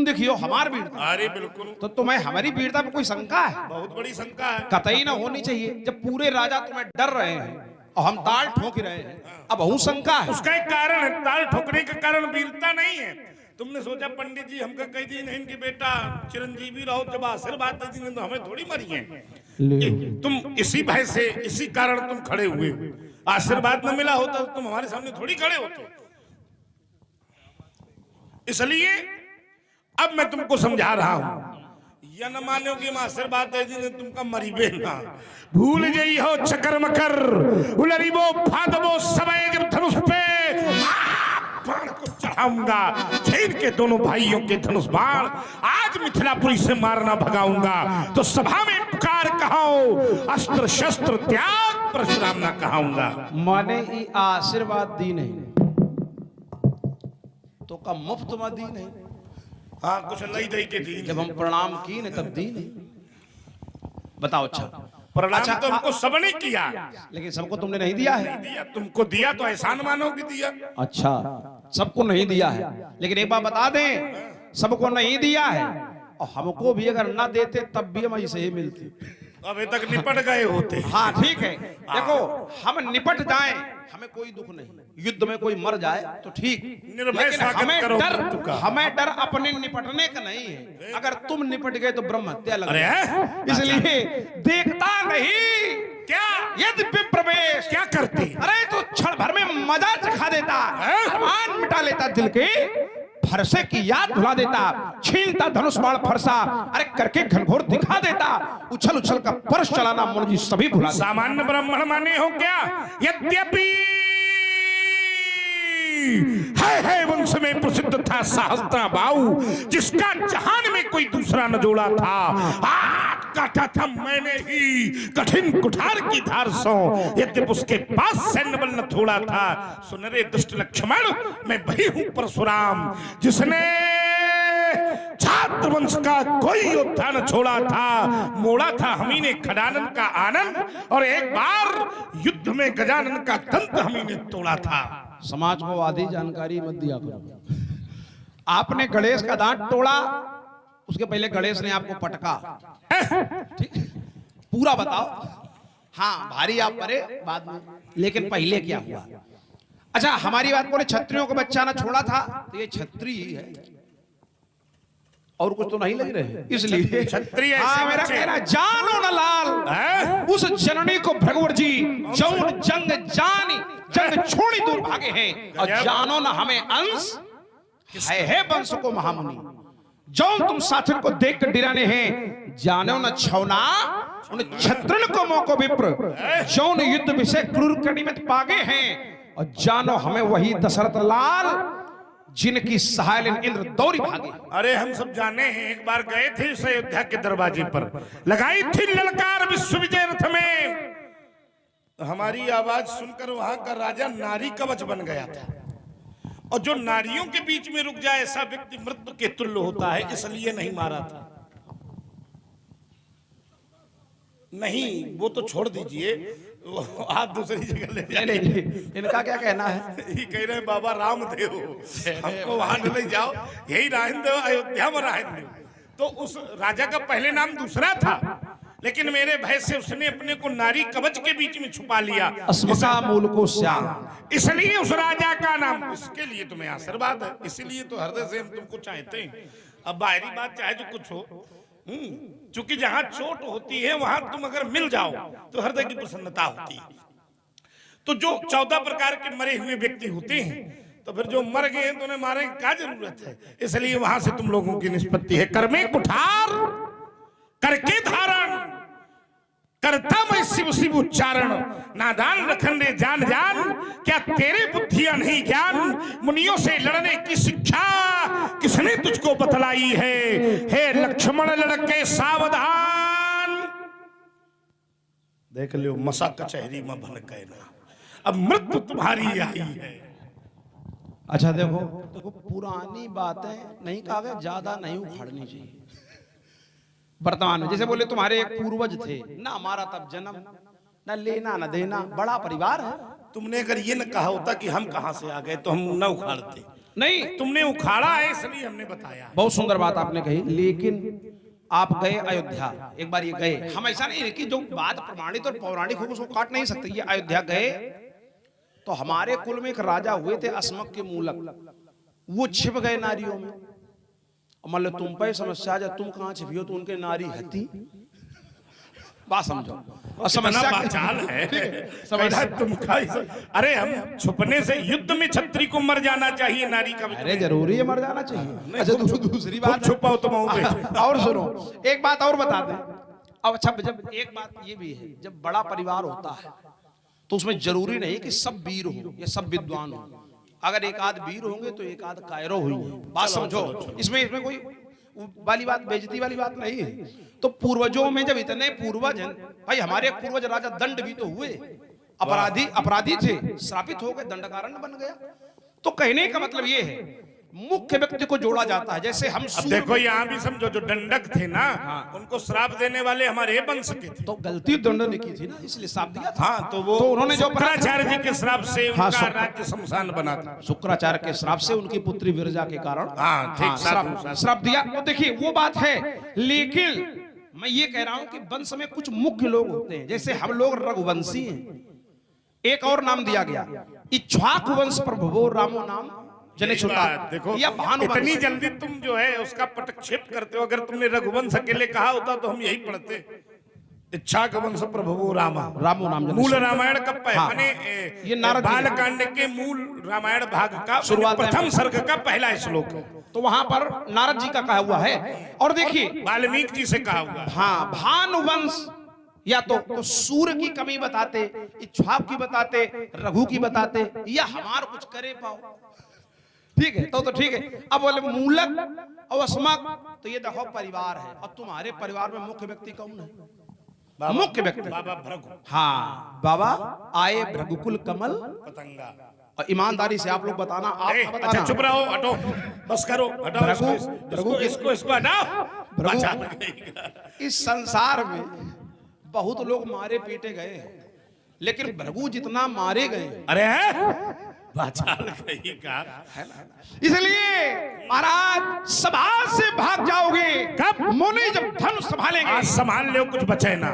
देखियो हमारी वीरता। अरे बिल्कुल। तो तुम्हें हमारी वीरता पे कोई शंका है? बहुत बड़ी शंका है। कतई ना होनी चाहिए। जब पूरे राजा तुम्हें डर रहे हैं और हम ताल ठोक रहे हैं, अब हूं शंका है। उसका एक कारण है, ताल ठोकने का कारण वीरता नहीं है। तुमने सोचा पंडित जी हमका कह दी नहीं कि बेटा चिरंजीवी रहो, जब आशीर्वाद दे दी तो हमें थोड़ी मरी है। तुम इसी भय से, इसी कारण तुम खड़े हुए। आशीर्वाद न मिला होता तो तुम हमारे सामने थोड़ी खड़े होते। इसलिए अब मैं तुमको समझा रहा हूं, या न मानो कि मैं आशीर्वाद दे दी तुमका मरी बे ना। भूल गई हो चकर मकर उलरिबो फादबो समय, जब धनुष पे बाण को चढ़ाऊंगा, छीन के दोनों भाइयों के धनुष बाण आज मिथिलापुरी से मारना भगाऊंगा। तो सभा में पुकार कहाओ, अस्त्र शस्त्र त्याग परशुराम ना कहाऊंगा। माने ई आशीर्वाद दी नहीं तो का मुफ्त में दी नहीं। हाँ कुछ लई दई के दी। जब हम प्रणाम की ने तब दी नहीं। बताओ। अच्छा प्रणाम तो हमको सबने किया, लेकिन सबको तुमने नहीं दिया है। दिया तुमको दिया तो एहसान मानो कि दिया। अच्छा सबको नहीं दिया है, लेकिन एक बात बता दें, सबको नहीं दिया है और हमको भी अगर ना देते तब भी हम ऐसे ही मिलते। अभी तक निपट गए होते। हाँ ठीक है। देखो हम निपट जाएं हमें कोई दुख नहीं, युद्ध में कोई मर जाए तो ठीक, लेकिन हमें डर अपने निपटने का नहीं है। अगर तुम निपट गए तो ब्रह्म हत्या लग गई। इसलिए देखता नहीं क्या यदि प्रवेश क्या करती। अरे तो क्षण भर में मजा चखा देता, अरमान मिटा लेता, दिल के फरसे की याद भुला देता, छीनता धनुष बाण फरसा, अरे करके घनघोर दिखा देता, उछल उछल का परश चलाना मुनि जी सभी भुला। सामान्य ब्राह्मण माने हो क्या? यद्यपि है वंश में प्रसिद्ध था सहस्त्रा बाहु, जिसका जहान में कोई दूसरा न जोड़ा था। हाथ काटा था मैंने ही कठिन कुठार की धार सो, यद्यपि उसके पास सैन्य बल न थोड़ा था। सुनरे दुष्ट लक्ष्मण मैं वही हूं परशुराम, जिसने छात्र वंश का कोई योद्धा न छोड़ा था। मोड़ा था हमी ने खडानन का आनंद, और एक बार युद्ध में गजानन का दंत हमी ने तोड़ा था। समाज को आधी जानकारी मत दिया करो। आपने गणेश का दांत तोड़ा, उसके पहले गणेश ने आपको पटका। ठीक पूरा बताओ। हाँ भारी आप परे बाद में, लेकिन पहले क्या हुआ? अच्छा हमारी बात बोले क्षत्रियों को बच्चा ना छोड़ा था, तो ये क्षत्रिय ही है और कुछ तो नहीं लग रहे। इसलिए क्षत्रिय मेरा कहना, जानो न लाल उस जननी को भगवर जी जौन जंग जानी जंग छोड़ी दूर भागे हैं, और जानो न हमें अंश है वंश को महामुनि। जौन तुम साथन को देख कर डिराने हैं, जानो न छौना उन क्षत्रिय को मौको विप्र, जौन युद्ध विषय क्रूर कड़ी में पागे हैं, और जानो हमें वही दशरथ लाल जिनकी सहाय इंद्र दौरी भागे। अरे हम सब जाने हैं, एक बार गए थे इस अयोध्या के दरवाजे पर, लगाई थी ललकार विश्व विजय रथ में। हमारी आवाज सुनकर वहां का राजा नारी कवच बन गया था, और जो नारियों के बीच में रुक जाए ऐसा व्यक्ति मृत्यु के तुल्य होता है, इसलिए नहीं मारा था। नहीं वो तो छोड़ दीजिए, आप दूसरी जगह ले जाइए। इनका क्या कहना है? ये कह रहे हैं बाबा रामदेव हमको वहां ले जाओ, यही राहिंदेव अयोध्या में राहिंदेव। तो उस राजा का पहले नाम दूसरा था, लेकिन मेरे भय से उसने अपने को नारी कवच के बीच में छुपा लिया। अस्मका मूल को श्याम, इसलिए उस राजा का नाम, इसके लिए तुम्हें आशीर्वाद है, इसीलिए तो हृदय से हम तुमको चाहते हैं। अब बाहरी बात चाहे जो कुछ हो, चूंकि जहां चोट होती है वहां तुम अगर मिल जाओ तो हृदय की प्रसन्नता होती है। तो जो 14 प्रकार के मरे हुए व्यक्ति होते हैं, तो फिर जो मर गए हैं तो उन्हें मारने की क्या जरूरत है? इसलिए वहां से तुम लोगों की निष्पत्ति है। कर में कुठार करके धारण करता मैं शिव शिव उच्चारण, नादान रखने जान जान, क्या तेरे बुद्धियां नहीं ज्ञान? मुनियों से लड़ने की शिक्षा किसने तुझको बतलाई है? हे लक्ष्मण लड़के सावधान, देख लो मसा कचहरी में बन गए ना, अब मृत्यु तुम्हारी आई है। अच्छा देखो पुरानी बातें नहीं कहा गया, ज्यादा नहीं उखाड़नी चाहिए। वर्तमान में जैसे बोले तुम्हारे एक पूर्वज थे ना, हमारा तब जन्म, न लेना न देना, बड़ा परिवार है। तुमने अगर ये न कहा होता कि हम कहां से आ गए तो हम न उखाड़ते। नहीं, तुमने उखाड़ा है इसलिए हमने बताया। बहुत सुंदर बात आपने कही, लेकिन आप गए अयोध्या, एक बार ये गए, हम ऐसा नहीं है कि जो बात प्रमाणित और पौराणिक हो उसको काट नहीं सकते। ये अयोध्या गए तो हमारे कुल में एक राजा हुए थे अस्मक के मूलक, वो छिप गए नारियों में। मतलब तुम पे समस्या जब तुम कहां छिपी हो तो उनके नारी हती, बात समझो। और समस्या बाचाल है, समस्या तुम अरे हम छुपने से युद्ध में छत्री को मर जाना चाहिए, नारी का अरे जरूरी है मर जाना चाहिए। अच्छा दूसरी बात छुपाओ तुम और सुनो, एक बात और बता दें। अब अच्छा, जब एक बात ये भी है, जब बड़ा परिवार होता है तो उसमें जरूरी नहीं कि सब वीर हो या सब विद्वान हो। अगर एक आध वीर होंगे तो एक आध कायरो हुई है, बात समझो। इसमें कोई वाली बात, बेइज्जती वाली बात नहीं है। तो पूर्वजों में जब इतने पूर्वज हैं, भाई हमारे पूर्वज राजा दंड भी तो हुए, अपराधी थे, श्रापित हो गए, दंडकारण्य बन गया। तो कहने का मतलब ये है मुख्य व्यक्ति को जोड़ा जाता है। जैसे हम अब देखो यहाँ भी समझो, जो दंडक थे ना, उनको श्राप देने वाले हमारे वंश के थे। तो गलती दंड ने की थी ना, इसलिए श्राप दिया था। हाँ, तो वो तो उन्होंने जो शुक्राचार्य जी के श्राप से हाँ, उनका राज्य शमशान बना था। शुक्राचार्य के श्राप से उनकी पुत्री विरजा के कारण हाँ, श्राप दिया। तो देखिए वो बात है, लेकिन मैं ये कह रहा हूं कि वंश में कुछ मुख्य लोग होते हैं। जैसे हम लोग रघुवंशी हैं, एक और नाम दिया गया इक्ष्वाकु वंश प्रभवो रामो नाम जने छुटा। देखो इतनी जल्दी तुम जो है उसका पटक्षेप करते हो। अगर तुमने रघुवंश अकेले कहा होता तो हम यही पढ़ते, इक्ष्वाकु वंश प्रभवो रामो नाम। मूल रामायण कब मैंने ये नारद बालकांड के मूल रामायण भाग का शुरुआत प्रथम सर्ग का पहला श्लोक है। तो वहां पर नारद जी का कहा हुआ है। और देखिए वाल्मीकि जी से कहा हुआ है। हाँ, भानुवंश या तो सूर्य की कमी बताते, इक्ष्वाकु की बताते, रघु की बताते, या हमार कुछ करे पाओ। ठीक है, तो ठीक है। अब बोले मूलक और अस्मक, तो ये देखो परिवार है। और तुम्हारे परिवार में मुख्य व्यक्ति कौन है? मुख्य व्यक्ति बाबा भृगु। हाँ, बाबा आए भृगुकुल कमल पतंगा। और ईमानदारी से आप लोग बताना, आप बताना। अच्छा चुप रहो, हटो, बस करो, हटाओ इसको हटाओ। इस संसार में बहुत लोग मारे पीटे गए हैं, लेकिन भृगु जितना मारे गए, अरे का है ना। इसलिए महाराज सभा से भाग जाओगे कब? मुनि जब धनुष संभालेंगे। आज संभाल लो, कुछ बचे ना,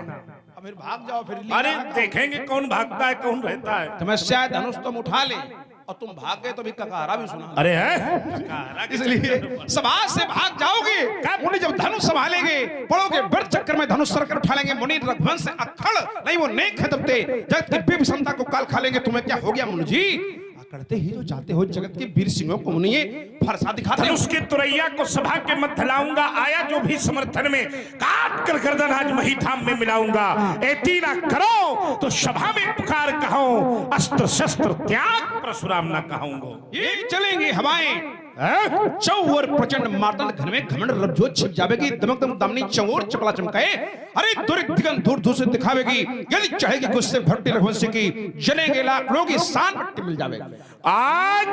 फिर भाग जाओ। फिर अरे देखेंगे कौन भागता है कौन रहता है। तमस्या धनुष तुम उठा ले और तुम भाग गए तो भी ककारा भी सुना। अरे है, इसलिए सभा से भाग जाओगे। मुनि जब धनुष संभालेंगे, पढ़ोगे वृत्त चक्र में धनुष सरकर उठा लेंगे। मुनि रघुवंश से अक्खड़ नहीं वो नेक है दबते, जगत की विभीषणता को काल खा लेंगे। तुम्हें क्या हो गया मुनि जी? करते ही जो चाहते हो, जगत के वीर सिंहों को मुनिये फरसा दिखाते हो। उसके तुरैया को सभा के मध्य लाऊंगा, आया जो भी समर्थन में, काट कर गर्दन आज मही धाम में मिलाऊंगा। ऐती ना करो तो सभा में पुकार कहो, अस्त्र शस्त्र त्याग परशुराम ना कहूंगा। ये चलेंगे हवाएं चौर प्रचंड मार्तंड घन में घमंड रज्जो छिप जावेगी। दमक दमक दामनी चौर चपला चमकाए, अरे दिगंत दूर दूर से दिखावेगी। यदि चाहेगी गुस्से भट्टी रघुवंशी की, जलेंगे लाख लोग की शान पट्टी मिल जावेगी। आज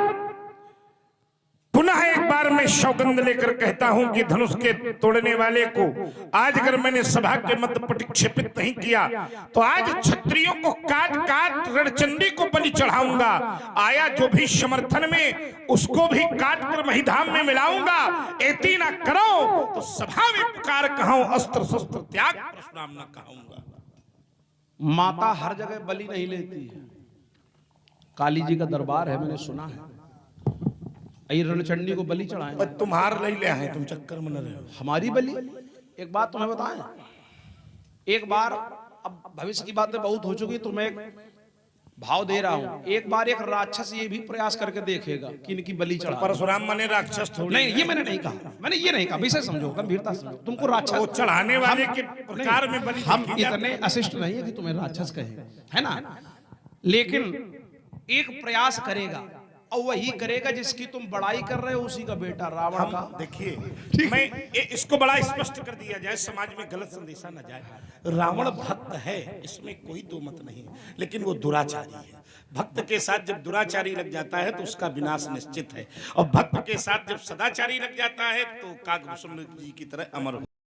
पुनः एक बार मैं सौगंध लेकर कहता हूं कि धनुष के तोड़ने वाले को आज अगर मैंने सभा के मध्य प्रतिक्षेपित नहीं किया तो आज क्षत्रियों को काट काट रणचंडी को बलि चढ़ाऊंगा। आया जो भी समर्थन में उसको भी काट कर महिधाम में मिलाऊंगा। ऐती ना करो तो सभा में पुकार कहूं, अस्त्र शस्त्र त्याग परशुराम ना कहूंगा। माता हर जगह बलि नहीं लेती है। काली जी का दरबार है, मैंने सुना है, रणचंडी को बलि चढ़ाए। तुम्हार ले आए, तुम चक्कर में न रहे। हमारी बलि, एक बात तुम्हें बताएं, एक बार, अब भविष्य की बातें बहुत हो चुकी, तो मैं भाव दे रहा हूं। एक बार एक राक्षस ये भी प्रयास करके देखेगा कि इनकी बलि चढ़ा। परशुराम माने राक्षस थोड़ी नहीं, ये मैंने नहीं कहा, मैंने ये नहीं कहा। विषय समझो, गंभीरता समझो। तुमको राक्षस चढ़ाने वाले के प्रकार में बलि, हम इतने अशिष्ट नहीं है कि तुम्हें राक्षस कहे, है ना। लेकिन एक प्रयास करेगा और वही करेगा जिसकी तुम बड़ाई कर रहे हो, उसी का बेटा रावण का। देखिए मैं इसको बड़ा स्पष्ट कर दिया जाए, समाज में गलत संदेशा न जाए। रावण भक्त है, इसमें कोई दो मत नहीं, लेकिन वो दुराचारी है। भक्त के साथ जब दुराचारी लग जाता है तो उसका विनाश निश्चित है, और भक्त के साथ जब सदाचारी लग जाता है तो काकभूषण जी की तरह अमर हो।